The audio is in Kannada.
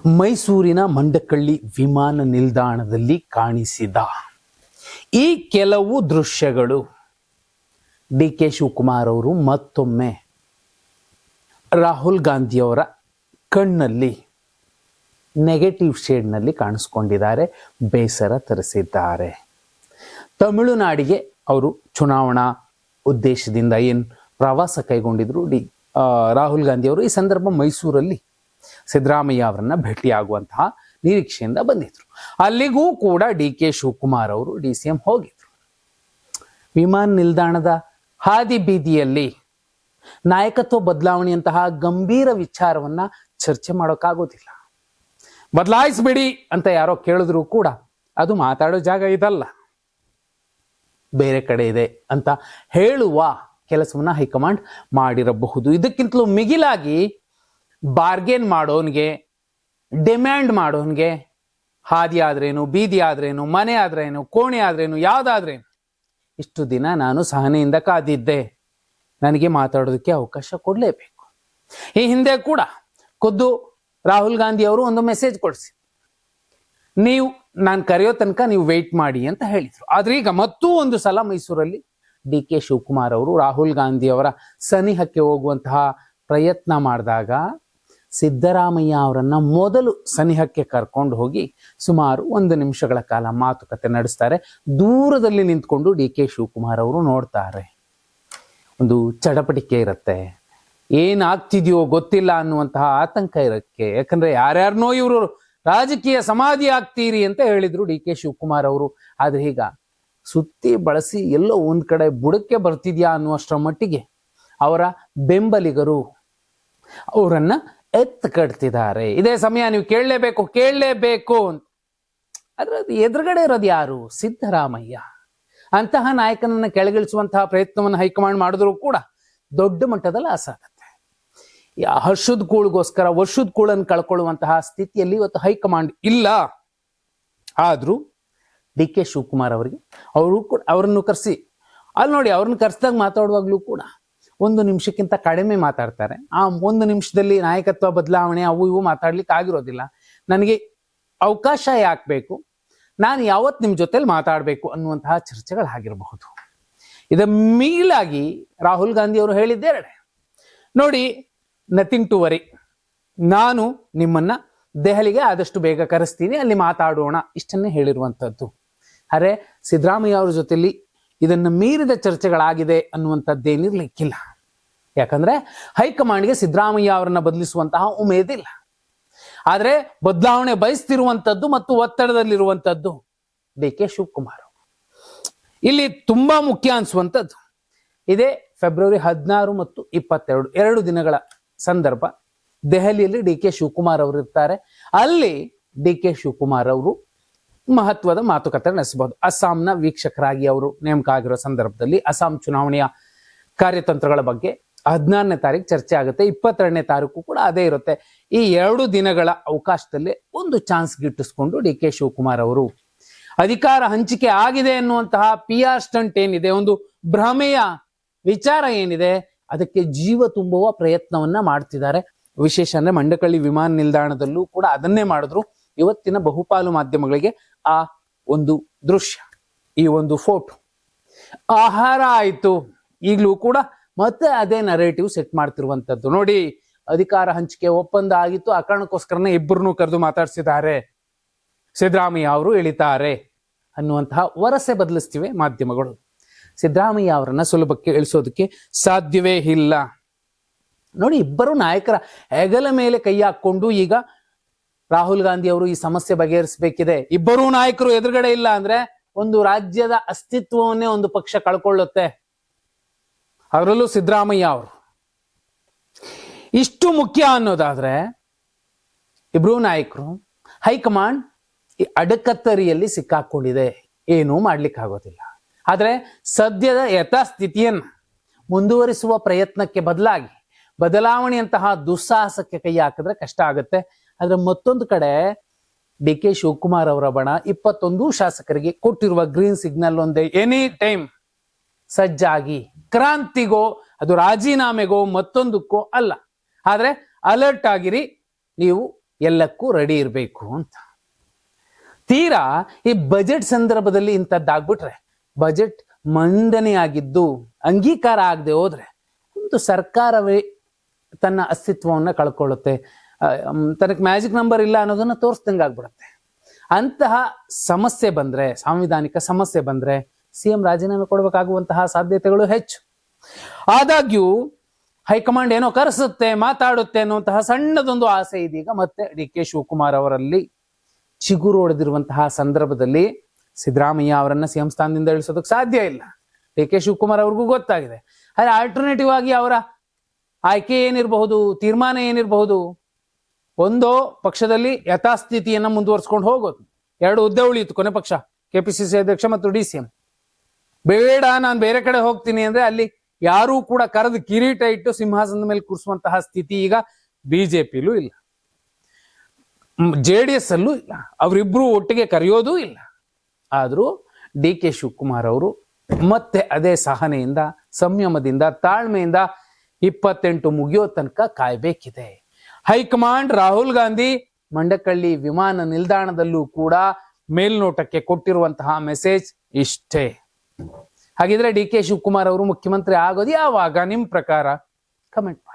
ಮೈಸೂರಿನ ಮಂಡಕಳ್ಳಿ ವಿಮಾನ ನಿಲ್ದಾಣದಲ್ಲಿ ಕಾಣಿಸಿದ ಈ ಕೆಲವು ದೃಶ್ಯಗಳು ಡಿ ಕೆ ಶಿವಕುಮಾರ್ ಅವರು ಮತ್ತೊಮ್ಮೆ ರಾಹುಲ್ ಗಾಂಧಿಯವರ ಕಣ್ಣಲ್ಲಿ ನೆಗೆಟಿವ್ ಶೇಡ್ನಲ್ಲಿ ಕಾಣಿಸ್ಕೊಂಡಿದ್ದಾರೆ, ಬೇಸರ ತರಿಸಿದ್ದಾರೆ. ತಮಿಳುನಾಡಿಗೆ ಅವರು ಚುನಾವಣಾ ಉದ್ದೇಶದಿಂದ ಏನು ಪ್ರವಾಸ ಕೈಗೊಂಡಿದ್ರು ರಾಹುಲ್ ಗಾಂಧಿ ಅವರು, ಈ ಸಂದರ್ಭ ಮೈಸೂರಲ್ಲಿ ಸಿದ್ದರಾಮಯ್ಯ ಅವರನ್ನ ಭೇಟಿಯಾಗುವಂತಹ ನಿರೀಕ್ಷೆಯಿಂದ ಬಂದಿದ್ರು. ಅಲ್ಲಿಗೂ ಕೂಡ ಡಿ ಕೆ ಶಿವಕುಮಾರ್ ಅವರು DCM ಹೋಗಿದ್ರು. ವಿಮಾನ ನಿಲ್ದಾಣದ ಹಾದಿ ಬೀದಿಯಲ್ಲಿ ನಾಯಕತ್ವ ಬದಲಾವಣೆಯಂತಹ ಗಂಭೀರ ವಿಚಾರವನ್ನ ಚರ್ಚೆ ಮಾಡೋಕ್ಕಾಗೋದಿಲ್ಲ. ಬದಲಾಯಿಸ್ಬಿಡಿ ಅಂತ ಯಾರೋ ಕೇಳಿದ್ರು ಕೂಡ ಅದು ಮಾತಾಡೋ ಜಾಗ ಇದಲ್ಲ, ಬೇರೆ ಕಡೆ ಇದೆ ಅಂತ ಹೇಳುವ ಕೆಲಸವನ್ನ ಹೈಕಮಾಂಡ್ ಮಾಡಿರಬಹುದು. ಇದಕ್ಕಿಂತಲೂ ಮಿಗಿಲಾಗಿ ಬಾರ್ಗೇನ್ ಮಾಡೋನ್ಗೆ, ಡಿಮ್ಯಾಂಡ್ ಮಾಡೋನ್ಗೆ ಹಾದಿ ಆದ್ರೇನು, ಬೀದಿ ಆದ್ರೇನು, ಮನೆ ಆದ್ರೇನು, ಕೋಣೆ ಆದ್ರೇನು, ಯಾವ್ದಾದ್ರೇನು, ಇಷ್ಟು ದಿನ ನಾನು ಸಹನೆಯಿಂದ ಕಾದಿದ್ದೆ, ನನಗೆ ಮಾತಾಡೋದಕ್ಕೆ ಅವಕಾಶ ಕೊಡಲೇಬೇಕು. ಈ ಹಿಂದೆ ಕೂಡ ಖುದ್ದು ರಾಹುಲ್ ಗಾಂಧಿ ಅವರು ಒಂದು ಮೆಸೇಜ್ ಕೊಡಿಸಿ, ನೀವು ನಾನು ಕರೆಯೋ ತನಕ ನೀವು ವೆಯ್ಟ್ ಮಾಡಿ ಅಂತ ಹೇಳಿದ್ರು. ಆದ್ರೆ ಈಗ ಮತ್ತೂ ಒಂದು ಸಲ ಮೈಸೂರಲ್ಲಿ ಡಿ ಕೆ ಶಿವಕುಮಾರ್ ಅವರು ರಾಹುಲ್ ಗಾಂಧಿ ಅವರ ಸನಿಹಕ್ಕೆ ಹೋಗುವಂತಹ ಪ್ರಯತ್ನ ಮಾಡಿದಾಗ ಸಿದ್ದರಾಮಯ್ಯ ಅವರನ್ನ ಮೊದಲು ಸನಿಹಕ್ಕೆ ಕರ್ಕೊಂಡು ಹೋಗಿ ಸುಮಾರು 1 ನಿಮಿಷಗಳ ಕಾಲ ಮಾತುಕತೆ ನಡೆಸ್ತಾರೆ. ದೂರದಲ್ಲಿ ನಿಂತ್ಕೊಂಡು ಡಿ ಕೆ ಶಿವಕುಮಾರ್ ಅವರು ನೋಡ್ತಾರೆ. ಒಂದು ಚಡಪಟಿಕೆ ಇರುತ್ತೆ, ಏನಾಗ್ತಿದೆಯೋ ಗೊತ್ತಿಲ್ಲ ಅನ್ನುವಂತಹ ಆತಂಕ ಇರಕ್ಕೆ. ಯಾಕಂದ್ರೆ ಯಾರ್ಯಾರನೋ ಇವರು ರಾಜಕೀಯ ಸಮಾಧಿ ಆಗ್ತೀರಿ ಅಂತ ಹೇಳಿದ್ರು ಡಿ ಕೆ ಶಿವಕುಮಾರ್ ಅವರು. ಆದ್ರೆ ಈಗ ಸುತ್ತಿ ಬಳಸಿ ಎಲ್ಲೋ ಒಂದ್ ಕಡೆ ಬುಡಕ್ಕೆ ಬರ್ತಿದ್ಯಾ ಅನ್ನುವಷ್ಟರ ಮಟ್ಟಿಗೆ ಅವರ ಬೆಂಬಲಿಗರು ಅವರನ್ನ ಎತ್ತು ಕಟ್ತಿದ್ದಾರೆ. ಇದೇ ಸಮಯ ನೀವು ಕೇಳಲೇಬೇಕು ಅಂತ. ಆದ್ರೆ ಅದು ಎದುರುಗಡೆ ಇರೋದು ಯಾರು? ಸಿದ್ದರಾಮಯ್ಯ. ಅಂತಹ ನಾಯಕನನ್ನ ಕೆಳಗಿಳಿಸುವಂತಹ ಪ್ರಯತ್ನವನ್ನು ಹೈಕಮಾಂಡ್ ಮಾಡಿದ್ರು ಕೂಡ ದೊಡ್ಡ ಮಟ್ಟದಲ್ಲಿ ಆಸಾಗತ್ತೆ. ಹರ್ಷದ ಕೂಳಿಗೋಸ್ಕರ ವರ್ಷದ ಕೂಳನ್ನು ಕಳ್ಕೊಳ್ಳುವಂತಹ ಸ್ಥಿತಿಯಲ್ಲಿ ಇವತ್ತು ಹೈಕಮಾಂಡ್ ಇಲ್ಲ. ಆದ್ರೂ ಡಿ ಕೆ ಶಿವಕುಮಾರ್ ಅವರಿಗೆ ಅವರನ್ನು ಕರೆಸಿ, ಅಲ್ಲಿ ನೋಡಿ, ಅವ್ರನ್ನ ಕರೆಸಿದಾಗ ಮಾತಾಡುವಾಗ್ಲೂ ಕೂಡ 1 ನಿಮಿಷಕ್ಕಿಂತ ಕಡಿಮೆ ಮಾತಾಡ್ತಾರೆ. ಆ 1 ನಿಮಿಷದಲ್ಲಿ ನಾಯಕತ್ವ ಬದಲಾವಣೆ ಅವು ಇವು ಮಾತಾಡ್ಲಿಕ್ಕೆ ಆಗಿರೋದಿಲ್ಲ. ನನಗೆ ಅವಕಾಶ ಯಾಕೆ ಬೇಕು, ನಾನು ಯಾವತ್ತು ನಿಮ್ಮ ಜೊತೆಲಿ ಮಾತಾಡಬೇಕು ಅನ್ನುವಂತಹ ಚರ್ಚೆಗಳಾಗಿರಬಹುದು. ಇದರ ಮಿಗಿಲಾಗಿ ರಾಹುಲ್ ಗಾಂಧಿ ಅವರು ಹೇಳಿದ್ದೇರಡೆ, ನೋಡಿ, ನಥಿಂಗ್ ಟು ವರಿ, ನಾನು ನಿಮ್ಮನ್ನ ದೆಹಲಿಗೆ ಆದಷ್ಟು ಬೇಗ ಕರೆಸ್ತೀನಿ, ಅಲ್ಲಿ ಮಾತಾಡೋಣ, ಇಷ್ಟನ್ನೇ ಹೇಳಿರುವಂಥದ್ದು. ಅರೆ ಸಿದ್ದರಾಮಯ್ಯ ಅವ್ರ ಜೊತೆಲಿ ಇದನ್ನ ಮೀರಿದ ಚರ್ಚೆಗಳಾಗಿದೆ ಅನ್ನುವಂಥದ್ದೇನಿರ್ಲಿಕ್ಕಿಲ್ಲ. ಯಾಕಂದ್ರೆ ಹೈಕಮಾಂಡ್ಗೆ ಸಿದ್ದರಾಮಯ್ಯ ಅವರನ್ನ ಬದಲಿಸುವಂತಹ ಉಮೇದಿಲ್ಲ. ಆದ್ರೆ ಬದಲಾವಣೆ ಬಯಸ್ತಿರುವಂಥದ್ದು ಮತ್ತು ಒತ್ತಡದಲ್ಲಿರುವಂಥದ್ದು ಡಿ ಕೆ ಶಿವಕುಮಾರ್. ಇಲ್ಲಿ ತುಂಬಾ ಮುಖ್ಯ ಅನ್ಸುವಂಥದ್ದು ಇದೇ ಫೆಬ್ರವರಿ 16 ಮತ್ತು 22 2 ದಿನಗಳ ಸಂದರ್ಭ ದೆಹಲಿಯಲ್ಲಿ ಡಿ ಕೆ ಶಿವಕುಮಾರ್ ಅವರು ಇರ್ತಾರೆ. ಅಲ್ಲಿ ಡಿ ಕೆ ಶಿವಕುಮಾರ್ ಅವರು ಮಹತ್ವದ ಮಾತುಕತೆ ನಡೆಸಬಹುದು. ಅಸ್ಸಾಂನ ವೀಕ್ಷಕರಾಗಿ ಅವರು ನೇಮಕ ಆಗಿರೋ ಸಂದರ್ಭದಲ್ಲಿ ಅಸ್ಸಾಂ ಚುನಾವಣೆಯ ಕಾರ್ಯತಂತ್ರಗಳ ಬಗ್ಗೆ 14ನೇ ತಾರೀಕು ಚರ್ಚೆ ಆಗುತ್ತೆ. 22ನೇ ತಾರೀಕು ಕೂಡ ಅದೇ ಇರುತ್ತೆ. ಈ 2 ದಿನಗಳ ಅವಕಾಶದಲ್ಲಿ ಒಂದು ಚಾನ್ಸ್ ಗಿಟ್ಟಿಸ್ಕೊಂಡು ಡಿ ಕೆ ಶಿವಕುಮಾರ್ ಅವರು ಅಧಿಕಾರ ಹಂಚಿಕೆ ಆಗಿದೆ ಎನ್ನುವಂತಹ PR ಸ್ಟಂಟ್ ಏನಿದೆ, ಒಂದು ಭ್ರಮೆಯ ವಿಚಾರ ಏನಿದೆ, ಅದಕ್ಕೆ ಜೀವ ತುಂಬುವ ಪ್ರಯತ್ನವನ್ನ ಮಾಡ್ತಿದ್ದಾರೆ. ವಿಶೇಷ ಅಂದ್ರೆ ಮಂಡಕಳ್ಳಿ ವಿಮಾನ ನಿಲ್ದಾಣದಲ್ಲೂ ಕೂಡ ಅದನ್ನೇ ಮಾಡಿದ್ರು. ಇವತ್ತಿನ ಬಹುಪಾಲು ಮಾಧ್ಯಮಗಳಿಗೆ ಆ ಒಂದು ದೃಶ್ಯ, ಈ ಒಂದು ಫೋಟೋ ಆಹಾರ ಆಯ್ತು. ಈಗಲೂ ಕೂಡ ಮತ್ತೆ ಅದೇ ನರೇಟಿವ್ ಸೆಟ್ ಮಾಡ್ತಿರುವಂತದ್ದು. ನೋಡಿ, ಅಧಿಕಾರ ಹಂಚಿಕೆ ಒಪ್ಪಂದ ಆಗಿತ್ತು, ಆ ಕಾರಣಕ್ಕೋಸ್ಕರನೇ ಇಬ್ಬರನ್ನು ಕರೆದು ಮಾತಾಡ್ಸಿದ್ದಾರೆ, ಸಿದ್ದರಾಮಯ್ಯ ಅವರು ಇಳಿತಾರೆ ಅನ್ನುವಂತಹ ವರಸೆ ಬದಲಿಸ್ತಿವೆ ಮಾಧ್ಯಮಗಳು. ಸಿದ್ದರಾಮಯ್ಯ ಅವರನ್ನ ಸುಲಭಕ್ಕೆ ಇಳಿಸೋದಕ್ಕೆ ಸಾಧ್ಯವೇ ಇಲ್ಲ. ನೋಡಿ, ಇಬ್ಬರು ನಾಯಕರ ಹೆಗಲ ಮೇಲೆ ಕೈ ಹಾಕೊಂಡು ಈಗ ರಾಹುಲ್ ಗಾಂಧಿ ಅವರು ಈ ಸಮಸ್ಯೆ ಬಗೆಹರಿಸಬೇಕಿದೆ. ಇಬ್ಬರೂ ನಾಯಕರು ಎದುರುಗಡೆ ಇಲ್ಲ ಅಂದ್ರೆ ಒಂದು ರಾಜ್ಯದ ಅಸ್ತಿತ್ವವನ್ನೇ ಒಂದು ಪಕ್ಷ ಕಳ್ಕೊಳ್ಳುತ್ತೆ, ಅದರಲ್ಲೂ ಸಿದ್ದರಾಮಯ್ಯ ಅವರು. ಇಷ್ಟು ಮುಖ್ಯ ಅನ್ನೋದಾದ್ರೆ ಇಬ್ರು ನಾಯಕರು, ಹೈಕಮಾಂಡ್ ಈ ಅಡಕತ್ತರಿಯಲ್ಲಿ ಸಿಕ್ಕಾಕೊಂಡಿದೆ, ಏನೂ ಮಾಡ್ಲಿಕ್ಕಾಗೋದಿಲ್ಲ. ಆದ್ರೆ ಸದ್ಯದ ಯಥಾಸ್ಥಿತಿಯನ್ನ ಮುಂದುವರಿಸುವ ಪ್ರಯತ್ನಕ್ಕೆ ಬದಲಾಗಿ ಬದಲಾವಣೆಯಂತಹ ದುಸ್ಸಾಹಸಕ್ಕೆ ಕೈ ಹಾಕಿದ್ರೆ ಕಷ್ಟ ಆಗುತ್ತೆ. ಆದ್ರೆ ಮತ್ತೊಂದು ಕಡೆ ಡಿ ಕೆ ಶಿವಕುಮಾರ್ ಅವರ ಬಣ 21 ಶಾಸಕರಿಗೆ ಕೊಟ್ಟಿರುವ ಗ್ರೀನ್ ಸಿಗ್ನಲ್ ಒಂದೇ, ಎನಿ ಟೈಮ್ ಸಜ್ಜಾಗಿ ಕ್ರಾಂತಿಗೋ, ಅದು ರಾಜೀನಾಮೆಗೋ ಮತ್ತೊಂದಕ್ಕೋ ಅಲ್ಲ, ಆದ್ರೆ ಅಲರ್ಟ್ ಆಗಿರಿ, ನೀವು ಎಲ್ಲಕ್ಕೂ ರೆಡಿ ಇರಬೇಕು ಅಂತ. ತೀರಾ ಈ ಬಜೆಟ್ ಸಂದರ್ಭದಲ್ಲಿ ಇಂಥದ್ದಾಗ್ಬಿಟ್ರೆ, ಬಜೆಟ್ ಮಂಡನೆಯಾಗಿದ್ದು ಅಂಗೀಕಾರ ಆಗದೆ ಹೋದ್ರೆ ಒಂದು ಸರ್ಕಾರವೇ ತನ್ನ ಅಸ್ತಿತ್ವವನ್ನು ಕಳ್ಕೊಳ್ಳುತ್ತೆ, ತನಗೆ ಮ್ಯಾಜಿಕ್ ನಂಬರ್ ಇಲ್ಲ ಅನ್ನೋದನ್ನ ತೋರಿಸ್ದಂಗೆ ಆಗ್ಬಿಡುತ್ತೆ. ಅಂತಹ ಸಮಸ್ಯೆ ಬಂದ್ರೆ, ಸಾಂವಿಧಾನಿಕ ಸಮಸ್ಯೆ ಬಂದ್ರೆ ಸಿಎಂ ರಾಜೀನಾಮೆ ಕೊಡಬೇಕಾಗುವಂತಹ ಸಾಧ್ಯತೆಗಳು ಹೆಚ್ಚು. ಆದಾಗ್ಯೂ ಹೈಕಮಾಂಡ್ ಏನೋ ಕರೆಸುತ್ತೆ, ಮಾತಾಡುತ್ತೆ ಅನ್ನುವಂತಹ ಸಣ್ಣದೊಂದು ಆಸೆ ಇದೀಗ ಮತ್ತೆ ಡಿ ಕೆ ಶಿವಕುಮಾರ್ ಅವರಲ್ಲಿ ಚಿಗುರು ಹೊಡೆದಿರುವಂತಹ ಸಂದರ್ಭದಲ್ಲಿ ಸಿದ್ದರಾಮಯ್ಯ ಅವರನ್ನ ಸಿಎಂ ಸ್ಥಾನದಿಂದ ಇಳಿಸೋದಕ್ಕೆ ಸಾಧ್ಯ ಇಲ್ಲ. ಡಿ ಕೆ ಶಿವಕುಮಾರ್ ಅವ್ರಿಗೂ ಗೊತ್ತಾಗಿದೆ. ಆದರೆ ಆಲ್ಟರ್ನೇಟಿವ್ ಆಗಿ ಅವರ ಆಯ್ಕೆ ಏನಿರಬಹುದು, ತೀರ್ಮಾನ ಏನಿರಬಹುದು? ಒಂದೋ ಪಕ್ಷದಲ್ಲಿ ಯಥಾಸ್ಥಿತಿಯನ್ನ ಮುಂದುವರ್ಸ್ಕೊಂಡು ಹೋಗೋದು, 2 ಹುದ್ದೆ ಉಳಿಯಿತು ಕೊನೆ ಪಕ್ಷ, ಕೆಪಿಸಿಸಿ ಅಧ್ಯಕ್ಷ ಮತ್ತು DCM. ಬೇಡ ನಾನು ಬೇರೆ ಕಡೆ ಹೋಗ್ತೀನಿ ಅಂದ್ರೆ ಅಲ್ಲಿ ಯಾರೂ ಕೂಡ ಕರೆದು ಕಿರೀಟ ಇಟ್ಟು ಸಿಂಹಾಸನದ ಮೇಲೆ ಕೂರಿಸುವಂತಹ ಸ್ಥಿತಿ ಈಗ ಬಿಜೆಪಿಲೂ ಇಲ್ಲ, JDS ಅಲ್ಲೂ ಇಲ್ಲ, ಅವರಿಬ್ರು ಒಟ್ಟಿಗೆ ಕರೆಯೋದೂ ಇಲ್ಲ. ಆದ್ರೂ ಡಿ ಕೆ ಶಿವಕುಮಾರ್ ಅವರು ಮತ್ತೆ ಅದೇ ಸಹನೆಯಿಂದ, ಸಂಯಮದಿಂದ, ತಾಳ್ಮೆಯಿಂದ 28 ಮುಗಿಯೋ ತನಕ ಕಾಯ್ಬೇಕಿದೆ. ಹೈಕಮಾಂಡ್ ರಾಹುಲ್ ಗಾಂಧಿ ಮಂಡಕಳ್ಳಿ ವಿಮಾನ ನಿಲ್ದಾಣದಲ್ಲೂ ಕೂಡ ಮೇಲ್ನೋಟಕ್ಕೆ ಕೊಟ್ಟಿರುವಂತಹ ಮೆಸೇಜ್ ಇಷ್ಟೇ. ಹಾಗಿದ್ರೆ ಡಿ ಕೆ ಶಿವಕುಮಾರ್ ಅವರು ಮುಖ್ಯಮಂತ್ರಿ ಆಗೋದು ಯಾವಾಗ ನಿಮ್ ಪ್ರಕಾರ? ಕಮೆಂಟ್ ಮಾಡಿ.